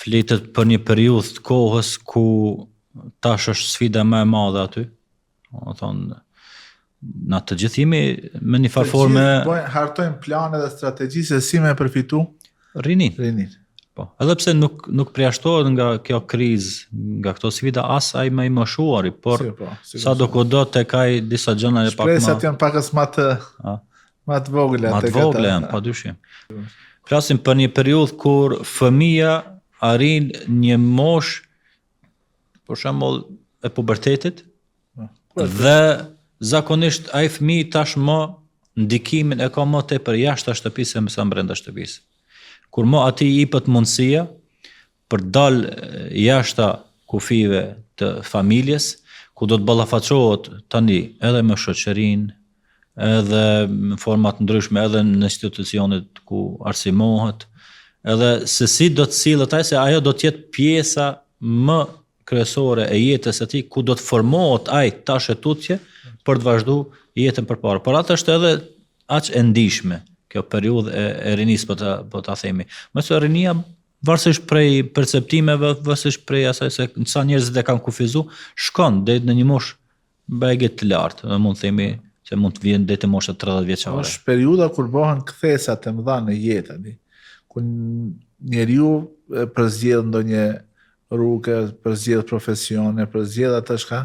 flitet për një periudhë të kohës ku tash është sfida më e madhe aty. Do thonë na të gjithë jemi me një farë forme hartojmë plane dhe strategji se si me përfitu rinin. Po, edhe pse nuk përjashtohet nga kjo krizë, nga këto sfida as ai më i moshuari, por sa do kudo tek ai disa gjëra e pak më. Shpresat janë pakës më të vogla tek ata. Më të vogla janë, padyshim. Flasim për një periudhë kur fëmia arrin një moshë, për shembull e pubertetit, dhe zakonisht ai fëmijë tashmë ndikimin e ka më tepër jashtë shtëpisë se sa brenda shtëpisë. Kur më ati i jepet mundësia për dal jashta kufive të familjes, ku do të ballafaqohet tani edhe me shoqërinë, edhe në forma të ndryshme, edhe në institucionet ku arsimohet, edhe se si do të sillet ai, se ajo do të jetë pjesa më kryesore e jetës së tij, ku do të formohet ai tash e tutje për të vazhduar jetën përpara. Por atë është edhe aq e ndihshme kjo periudhë e rinisë, po ta themi. Mëse rinia varësisht prej perceptimeve, varësisht prej asaj se sa njerëz e kanë kufizuar, shkon deri në një moshë bëjë të lartë, mund të themi se mund të vjen deri te mosha 30 vjeçare. Është periudha kur bëhen kthesa të mëdha në jetë, ku njeriu përzgjedh ndonjë rrugë, përzgjedh profesione, përzgjedh atë çka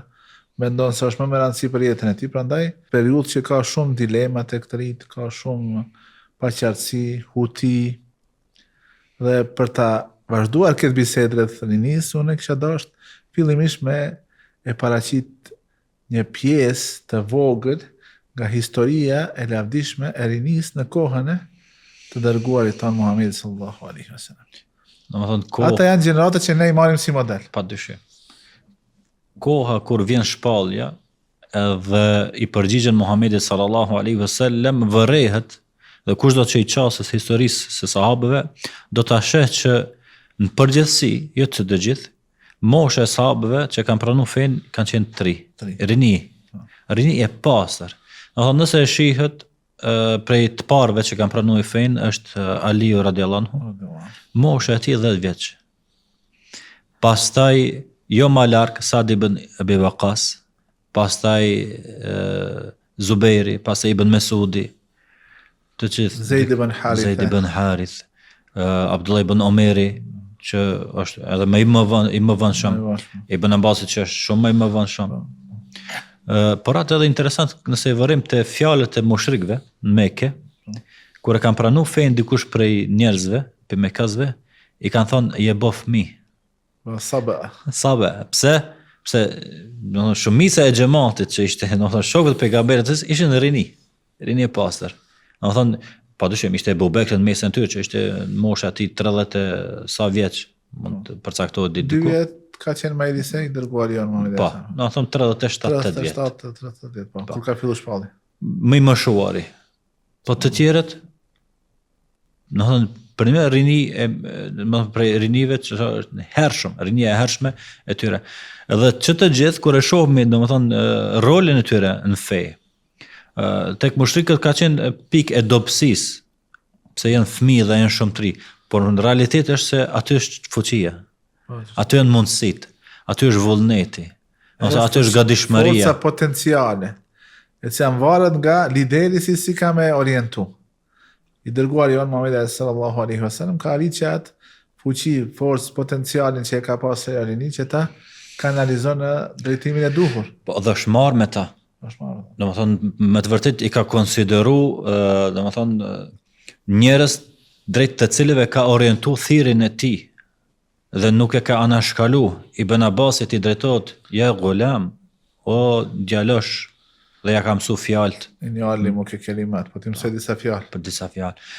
mendon se është më me rëndësi për jetën e tij, prandaj periudhë që ka shumë dilema tek të rinjt, ka shumë paqartësi, huti, dhe për ta vazhduar këtë bisedë rreth rinisë, unë kisha dashur fillimisht me e paraqit një pjesë të vogël nga historia e lavdishme e rinisë në kohën e të dërguarit tonë Muhamedit sallallahu alaihi wasallam. Domethënë ata janë gjeneratat që ne i marrim si model. Padyshim. Koha kur vjen shpallja dhe i përgjigjen Muhamedit sallallahu alaihi wasallam vërrehet, dhe kushdo që i qasës historisë së sahabëve do ta sheh që në përgjithësi, jo të gjithë, mosha e sahabëve që kanë pranuar fen kanë qenë 3. Rini e pastër. Domethënë nëse e shihet prej të parëve që kanë pranuar fen është Aliu radhiyallahu anhu. Mosha e tij 10 vjeç. Pastaj jo më larg Sa'd ibn Abi Waqqas, pastaj Zubairi, pastaj Ibn Mesudi, të gjithë Zeid ibn Harith, Abdullah ibn Omeri, që është edhe më i mëvonshëm, Ibn Abbasit që është shumë më i mëvonshëm. Por atë edhe interesant nëse e vërim te fjalët e mushrikëve në Mekë, kur e kanë pranuar fen dikush prej njerëzve, pe mekazve, i kanë thonë je bo fëmijë. Saba. Pse shumica e xhamatit që ishte, domethënë shokët e pejgamberit ishin rini e pastër. Domethënë padyshim ishte Abu Bekri në mesën e tyre që ishte mosha e tij 30 sa vjeç, mund të përcaktohet diku. 2 vjet ka qenë më i disi dërguari jon Muhamedi. Po, domethënë 37 vjet. 37 vjet, po. Kur ka filluar shpalli. Më i moshuari. Po të tjerët, domethënë për një rini prej rinive që është hershëm, rinia e hershme e tyre. Edhe që të gjithë kur e shohim domethënë rolin e tyre në fe. Tek mushrikët ka qenë pikë e dobësisë, pse janë fëmijë dhe janë shumë të ri, por në realitet është se aty është fuqia. Aty janë mundësitë, aty është vullneti, ose aty është gatishmëria. Forca potenciale. E që janë varet nga lideri si ka me orientu. I dërguari jon Muhamedi sallallahu alaihi wasallam ka arritur që atë fuqi, forcë, potencialin që e ka pasur rini që ta kanalizon në drejtimin e duhur. Po dhe është marrë me ta. Domethënë me të vërtet i ka konsideru domethënë njerëz drejt të cilëve ka orientu thirrjen e tij dhe nuk e ka anashkalu. Ibn Abbasit i drejtohet ja gulam o djalosh, dhe ja ka mësu fjalët. Inni allimu ke kelimat, po ti mësoj disa fjalë. Për disa fjalë.